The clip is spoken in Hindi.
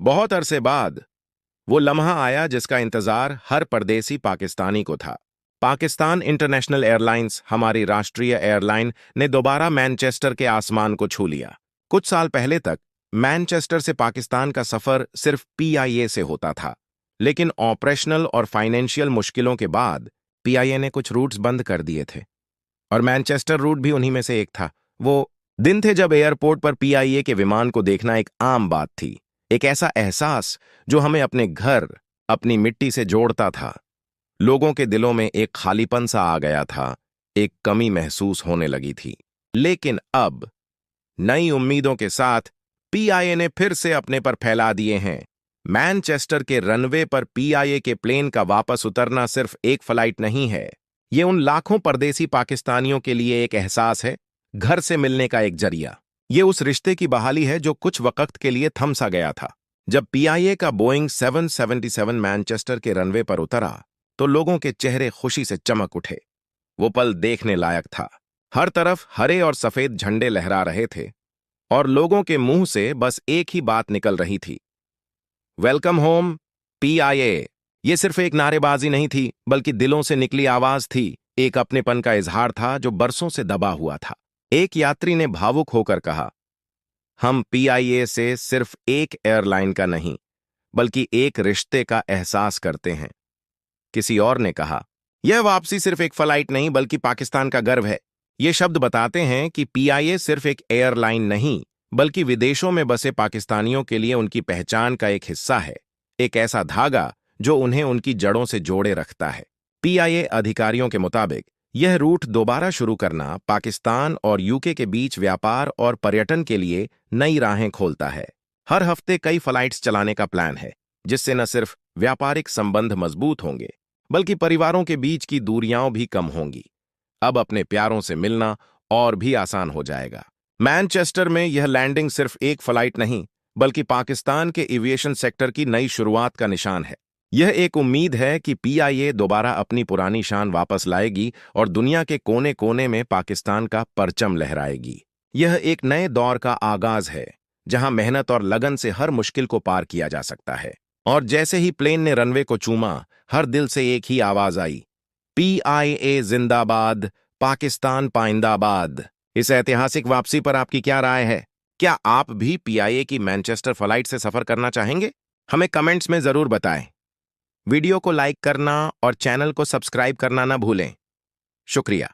बहुत अरसे बाद वो लम्हा आया जिसका इंतजार हर परदेसी पाकिस्तानी को था। पाकिस्तान इंटरनेशनल एयरलाइंस, हमारी राष्ट्रीय एयरलाइन, ने दोबारा मैनचेस्टर के आसमान को छू लिया। कुछ साल पहले तक मैनचेस्टर से पाकिस्तान का सफर सिर्फ पीआईए से होता था, लेकिन ऑपरेशनल और फाइनेंशियल मुश्किलों के बाद पीआईए ने कुछ रूट्स बंद कर दिए थे, और मैनचेस्टर रूट भी उन्हीं में से एक था। वो दिन थे जब एयरपोर्ट पर पीआईए के विमान को देखना एक आम बात थी, एक ऐसा एहसास जो हमें अपने घर, अपनी मिट्टी से जोड़ता था। लोगों के दिलों में एक खालीपन सा आ गया था, एक कमी महसूस होने लगी थी। लेकिन अब नई उम्मीदों के साथ पीआईए ने फिर से अपने पर फैला दिए हैं। मैनचेस्टर के रनवे पर पीआईए के प्लेन का वापस उतरना सिर्फ एक फ्लाइट नहीं है, ये उन लाखों परदेसी पाकिस्तानियों के लिए एक एहसास है, घर से मिलने का एक जरिया। ये उस रिश्ते की बहाली है जो कुछ वक्त के लिए थम सा गया था। जब पीआईए का बोइंग 777 मैनचेस्टर के रनवे पर उतरा तो लोगों के चेहरे खुशी से चमक उठे। वो पल देखने लायक था। हर तरफ हरे और सफेद झंडे लहरा रहे थे और लोगों के मुंह से बस एक ही बात निकल रही थी, वेलकम होम पीआईए। ये सिर्फ एक नारेबाजी नहीं थी, बल्कि दिलों से निकली आवाज थी, एक अपनेपन का इजहार था जो बरसों से दबा हुआ था। एक यात्री ने भावुक होकर कहा, हम पीआईए से सिर्फ एक एयरलाइन का नहीं, बल्कि एक रिश्ते का एहसास करते हैं। किसी और ने कहा, यह वापसी सिर्फ एक फ्लाइट नहीं बल्कि पाकिस्तान का गर्व है। ये शब्द बताते हैं कि पीआईए सिर्फ एक एयरलाइन नहीं, बल्कि विदेशों में बसे पाकिस्तानियों के लिए उनकी पहचान का एक हिस्सा है, एक ऐसा धागा जो उन्हें उनकी जड़ों से जोड़े रखता है। पीआईए अधिकारियों के मुताबिक यह रूट दोबारा शुरू करना पाकिस्तान और यूके के बीच व्यापार और पर्यटन के लिए नई राहें खोलता है। हर हफ्ते कई फ्लाइट्स चलाने का प्लान है, जिससे न सिर्फ व्यापारिक संबंध मजबूत होंगे, बल्कि परिवारों के बीच की दूरियां भी कम होंगी। अब अपने प्यारों से मिलना और भी आसान हो जाएगा। मैनचेस्टर में यह लैंडिंग सिर्फ एक फ्लाइट नहीं, बल्कि पाकिस्तान के एविएशन सेक्टर की नई शुरुआत का निशान है। यह एक उम्मीद है कि पीआईए दोबारा अपनी पुरानी शान वापस लाएगी और दुनिया के कोने कोने में पाकिस्तान का परचम लहराएगी। यह एक नए दौर का आगाज है, जहां मेहनत और लगन से हर मुश्किल को पार किया जा सकता है। और जैसे ही प्लेन ने रनवे को चूमा, हर दिल से एक ही आवाज आई, पीआईए जिंदाबाद, पाकिस्तान पाइंदाबाद। इस ऐतिहासिक वापसी पर आपकी क्या राय है? क्या आप भी पीआईए की मैनचेस्टर फ्लाइट से सफर करना चाहेंगे? हमें कमेंट्स में जरूर बताएं। वीडियो को लाइक करना और चैनल को सब्सक्राइब करना ना भूलें। शुक्रिया।